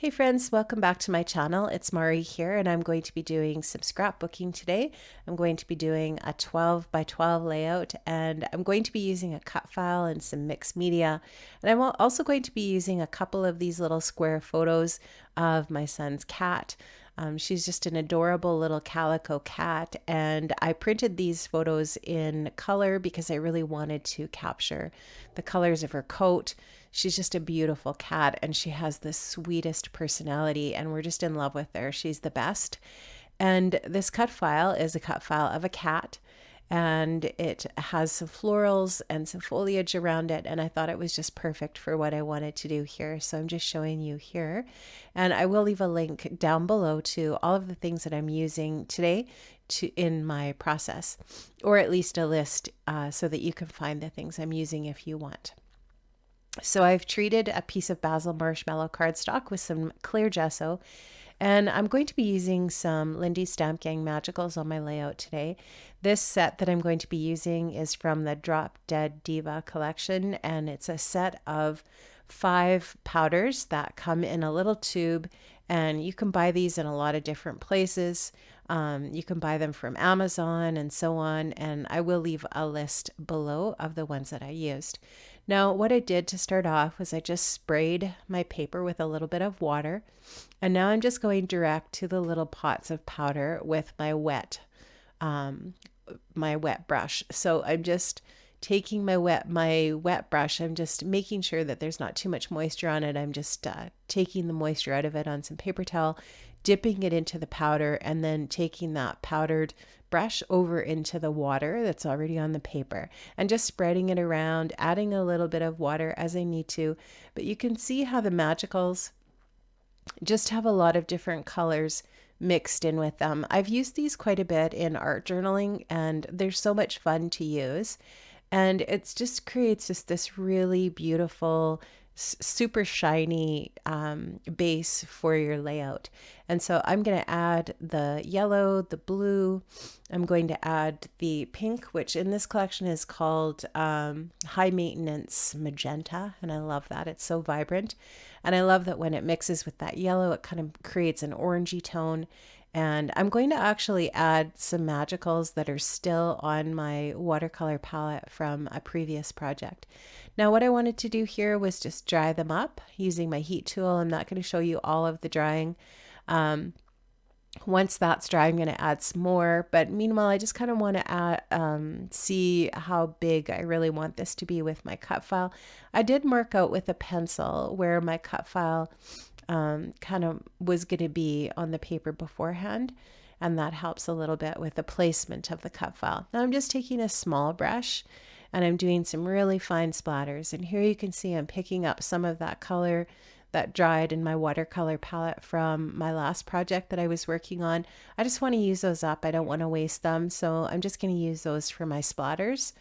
Hey friends, welcome back to my channel. It's Mari here and I'm going to be doing some scrapbooking today. I'm going to be doing a 12 by 12 layout and I'm going to be using a cut file and some mixed media. And I'm also going to be using a couple of these little square photos of my son's cat. She's just an adorable little calico cat, and I printed these photos in color because I really wanted to capture the colors of her coat. She's just a beautiful cat and she has the sweetest personality, and we're just in love with her. She's the best. And this cut file is a cut file of a cat, and it has some florals and some foliage around it, and I thought it was just perfect for what I wanted to do here. So I'm just showing you here, and I will leave a link down below to all of the things that I'm using today in my process, or at least a list so that you can find the things I'm using if you want. So I've treated a piece of Bazzill Marshmailow cardstock with some clear gesso, and I'm going to be using some Lindy Stamp Gang Magicals on my layout today. This set that I'm going to be using is from the Drop Dead Diva collection, and it's a set of 5 powders that come in a little tube, and you can buy these in a lot of different places. You can buy them from Amazon and so on, and I will leave a list below of the ones that I used. Now, what I did to start off was I just sprayed my paper with a little bit of water, and now I'm just going direct to the little pots of powder with my wet brush. So I'm just taking my wet brush. I'm just making sure that there's not too much moisture on it. I'm just taking the moisture out of it on some paper towel, dipping it into the powder, and then taking that powdered brush over into the water that's already on the paper and just spreading it around, adding a little bit of water as I need to. But you can see how the magicals just have a lot of different colors mixed in with them. I've used these quite a bit in art journaling, and they're so much fun to use. And it just creates this really beautiful, super shiny base for your layout. And so I'm going to add the yellow, the blue. I'm going to add the pink, which in this collection is called High Maintenance Magenta. And I love that. It's so vibrant. And I love that when it mixes with that yellow, it kind of creates an orangey tone. And I'm going to actually add some magicals that are still on my watercolor palette from a previous project. Now, what I wanted to do here was just dry them up using my heat tool. I'm not going to show you all of the drying. Once that's dry, I'm going to add some more. But meanwhile, I just kind of want to see how big I really want this to be with my cut file. I did mark out with a pencil where my cut file kind of was going to be on the paper beforehand, and that helps a little bit with the placement of the cut file. Now I'm just taking a small brush and I'm doing some really fine splatters, and here you can see I'm picking up some of that color that dried in my watercolor palette from my last project that I was working on. I just want to use those up. I don't want to waste them, so I'm just going to use those for my splatters.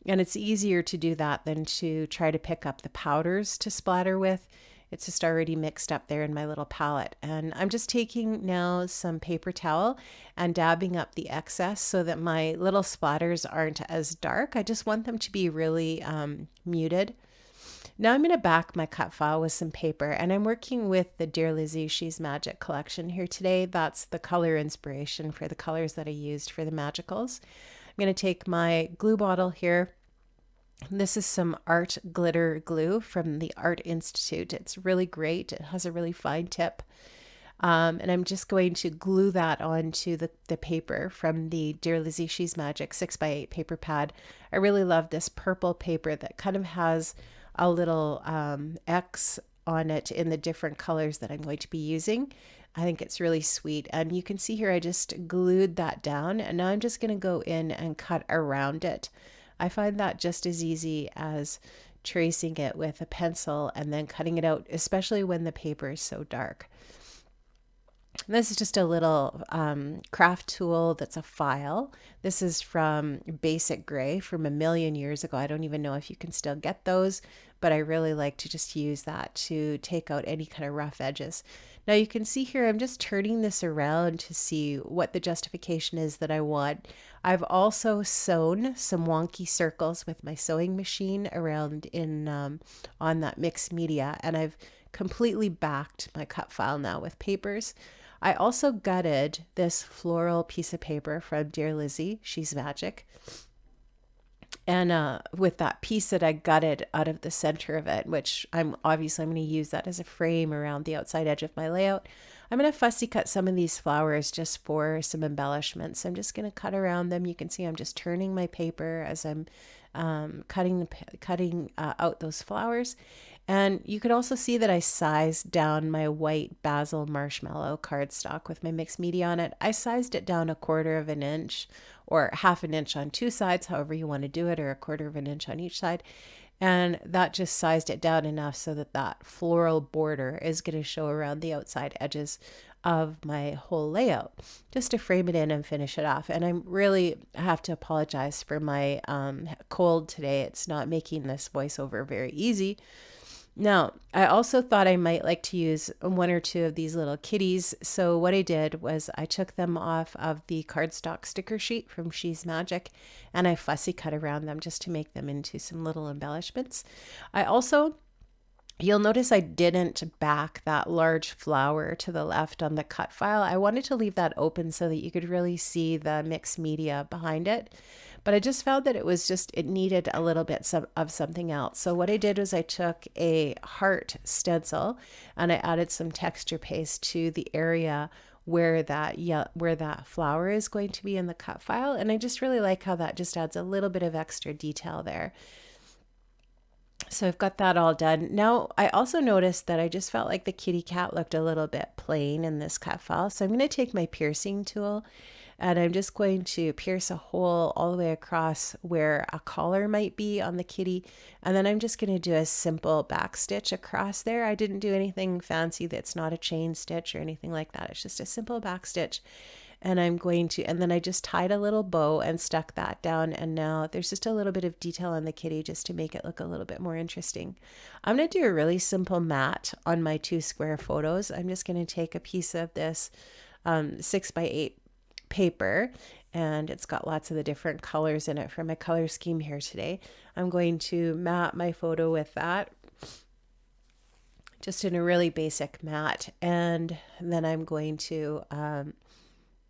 And it's easier to do that than to try to pick up the powders to splatter with. It's just already mixed up there in my little palette. And I'm just taking now some paper towel and dabbing up the excess so that my little splatters aren't as dark. I just want them to be really muted. Now I'm going to back my cut file with some paper, and I'm working with the Dear Lizzy She's Magic collection here today. That's the color inspiration for the colors that I used for the magicals. I'm going to take my glue bottle here. This is some art glitter glue from the Art Institute. It's really great. It has a really fine tip. And I'm just going to glue that onto the paper from the Dear Lizzy She's Magic 6x8 paper pad. I really love this purple paper that kind of has a little X on it in the different colors that I'm going to be using. I think it's really sweet. And you can see here I just glued that down, and now I'm just going to go in and cut around it. I find that just as easy as tracing it with a pencil and then cutting it out, especially when the paper is so dark. This is just a little craft tool that's a file. This is from Basic Gray from a million years ago. I don't even know if you can still get those, but I really like to just use that to take out any kind of rough edges. Now you can see here I'm just turning this around to see what the justification is that I want. I've also sewn some wonky circles with my sewing machine around in on that mixed media, and I've completely backed my cut file now with papers. I also gutted this floral piece of paper from Dear Lizzy, She's Magic. And with that piece that I gutted out of the center of it, which I'm going to use that as a frame around the outside edge of my layout. I'm going to fussy cut some of these flowers just for some embellishments. I'm just going to cut around them. You can see I'm just turning my paper as I'm cutting out those flowers. And you can also see that I sized down my white Bazzill Marshmailow cardstock with my mixed media on it. I sized it down 1/4 of an inch or 1/2 inch on two sides, however you want to do it, or 1/4 of an inch on each side. And that just sized it down enough so that that floral border is going to show around the outside edges of my whole layout, just to frame it in and finish it off. And I have to apologize for my cold today. It's not making this voiceover very easy. Now, I also thought I might like to use 1 or 2 of these little kitties. So what I did was I took them off of the cardstock sticker sheet from She's Magic, and I fussy cut around them just to make them into some little embellishments. You'll notice I didn't back that large flower to the left on the cut file. I wanted to leave that open so that you could really see the mixed media behind it. But I just found that it needed a little bit of something else. So what I did was I took a heart stencil and I added some texture paste to the area where that flower is going to be in the cut file. And I just really like how that just adds a little bit of extra detail there. So I've got that all done. Now, I also noticed that I just felt like the kitty cat looked a little bit plain in this cut file. So I'm going to take my piercing tool and I'm just going to pierce a hole all the way across where a collar might be on the kitty. And then I'm just going to do a simple back stitch across there. I didn't do anything fancy that's not a chain stitch or anything like that. It's just a simple back stitch. And then I just tied a little bow and stuck that down. And now there's just a little bit of detail on the kitty just to make it look a little bit more interesting. I'm going to do a really simple mat on my 2 square photos. I'm just going to take a piece of this 6x8 paper, and it's got lots of the different colors in it for my color scheme here today. I'm going to mat my photo with that, just in a really basic mat. And then I'm going to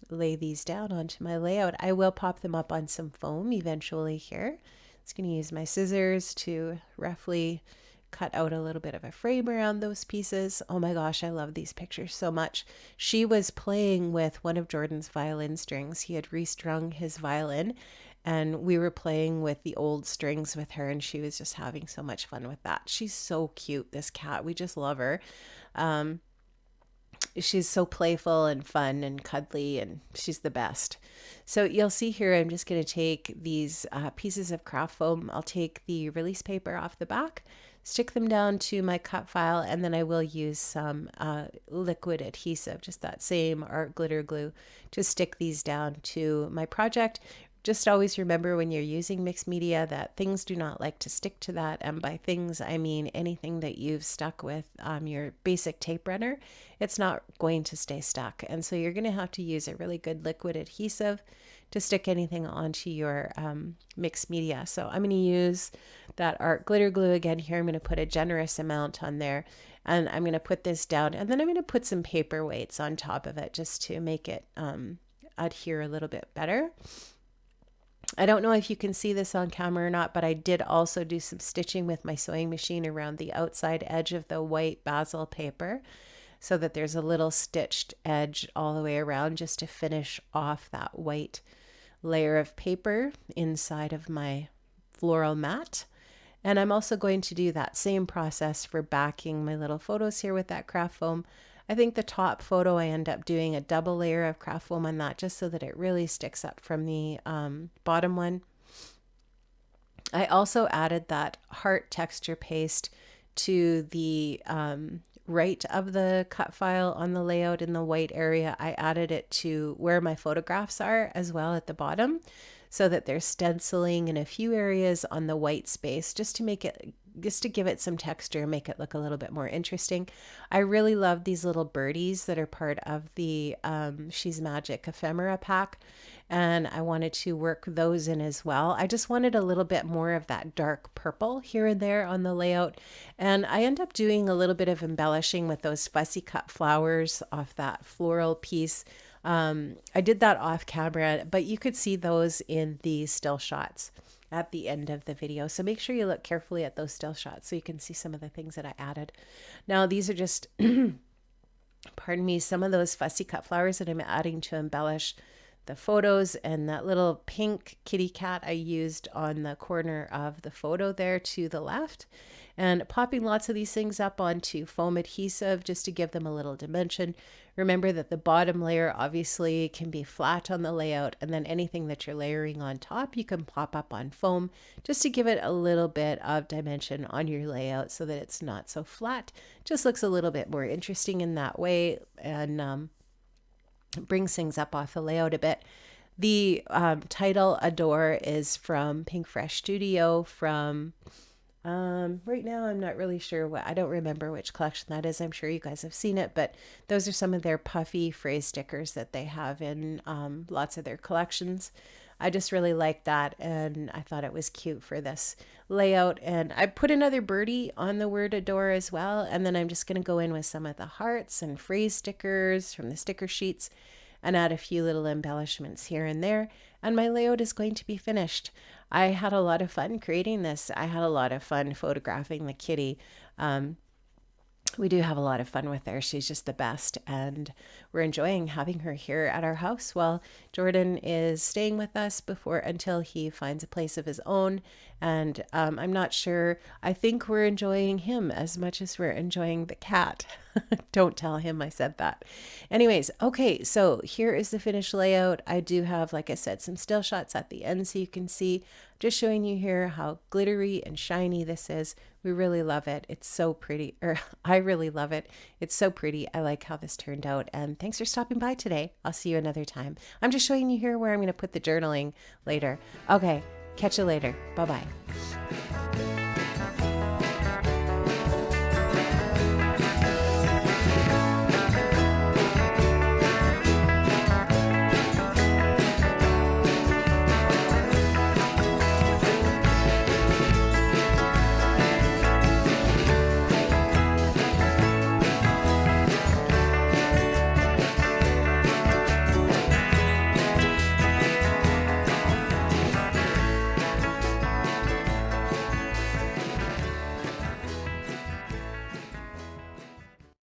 lay these down onto my layout. I will pop them up on some foam eventually here. Just going to use my scissors to roughly cut out a little bit of a frame around those pieces. Oh my gosh, I love these pictures so much. She was playing with one of Jordan's violin strings. He had restrung his violin and we were playing with the old strings with her, and she was just having so much fun with that. She's so cute, this cat. We just love her. She's so playful and fun and cuddly, and she's the best. So you'll see here, I'm just going to take these pieces of craft foam. I'll take the release paper off the back, stick them down to my cut file, and then I will use some liquid adhesive, just that same art glitter glue, to stick these down to my project. Just always remember when you're using mixed media that things do not like to stick to that. And by things, I mean anything that you've stuck with your basic tape runner, it's not going to stay stuck. And so you're going to have to use a really good liquid adhesive to stick anything onto your mixed media. So I'm going to use that art glitter glue again here. I'm going to put a generous amount on there, and I'm going to put this down, and then I'm going to put some paper weights on top of it just to make it adhere a little bit better. I don't know if you can see this on camera or not, but I did also do some stitching with my sewing machine around the outside edge of the white Bazzill paper, so that there's a little stitched edge all the way around just to finish off that white layer of paper inside of my floral mat. And I'm also going to do that same process for backing my little photos here with that craft foam. I think the top photo, I end up doing a double layer of craft foam on that just so that it really sticks up from the bottom one. I also added that heart texture paste to the right of the cut file on the layout in the white area. I added it to where my photographs are as well at the bottom, so that there's stenciling in a few areas on the white space, just to make it just to give it some texture and make it look a little bit more interesting. I really love these little birdies that are part of the She's Magic ephemera pack, and I wanted to work those in as well. I just wanted a little bit more of that dark purple here and there on the layout, and I end up doing a little bit of embellishing with those fussy cut flowers off that floral piece. I did that off camera, but you could see those in the still shots at the end of the video. So make sure you look carefully at those still shots so you can see some of the things that I added. Now these are just, pardon me, some of those fussy cut flowers that I'm adding to embellish the photos, and that little pink kitty cat I used on the corner of the photo there to the left, and popping lots of these things up onto foam adhesive just to give them a little dimension. Remember that the bottom layer obviously can be flat on the layout, and then anything that you're layering on top you can pop up on foam just to give it a little bit of dimension on your layout so that it's not so flat. Just looks a little bit more interesting in that way, and brings things up off the layout a bit. The title Adore is from Pink Fresh Studio from right now I'm not really sure what, I don't remember which collection that is. I'm sure you guys have seen it, but those are some of their puffy phrase stickers that they have in lots of their collections. I just really like that, and I thought it was cute for this layout. And I put another birdie on the word adore as well, and then I'm just going to go in with some of the hearts and phrase stickers from the sticker sheets and add a few little embellishments here and there, and my layout is going to be finished. I had a lot of fun creating this. I had a lot of fun photographing the kitty. We do have a lot of fun with her. She's just the best, and we're enjoying having her here at our house while Jordan is staying with us until he finds a place of his own. And I'm not sure. I think we're enjoying him as much as we're enjoying the cat. Don't tell him I said that. Anyways, okay, so here is the finished layout. I do have, like I said, some still shots at the end so you can see. Just showing you here how glittery and shiny this is. We really love it. It's so pretty, or I really love it. It's so pretty. I like how this turned out, and thanks for stopping by today. I'll see you another time. I'm just showing you here where I'm going to put the journaling later. Okay, catch you later. Bye-bye.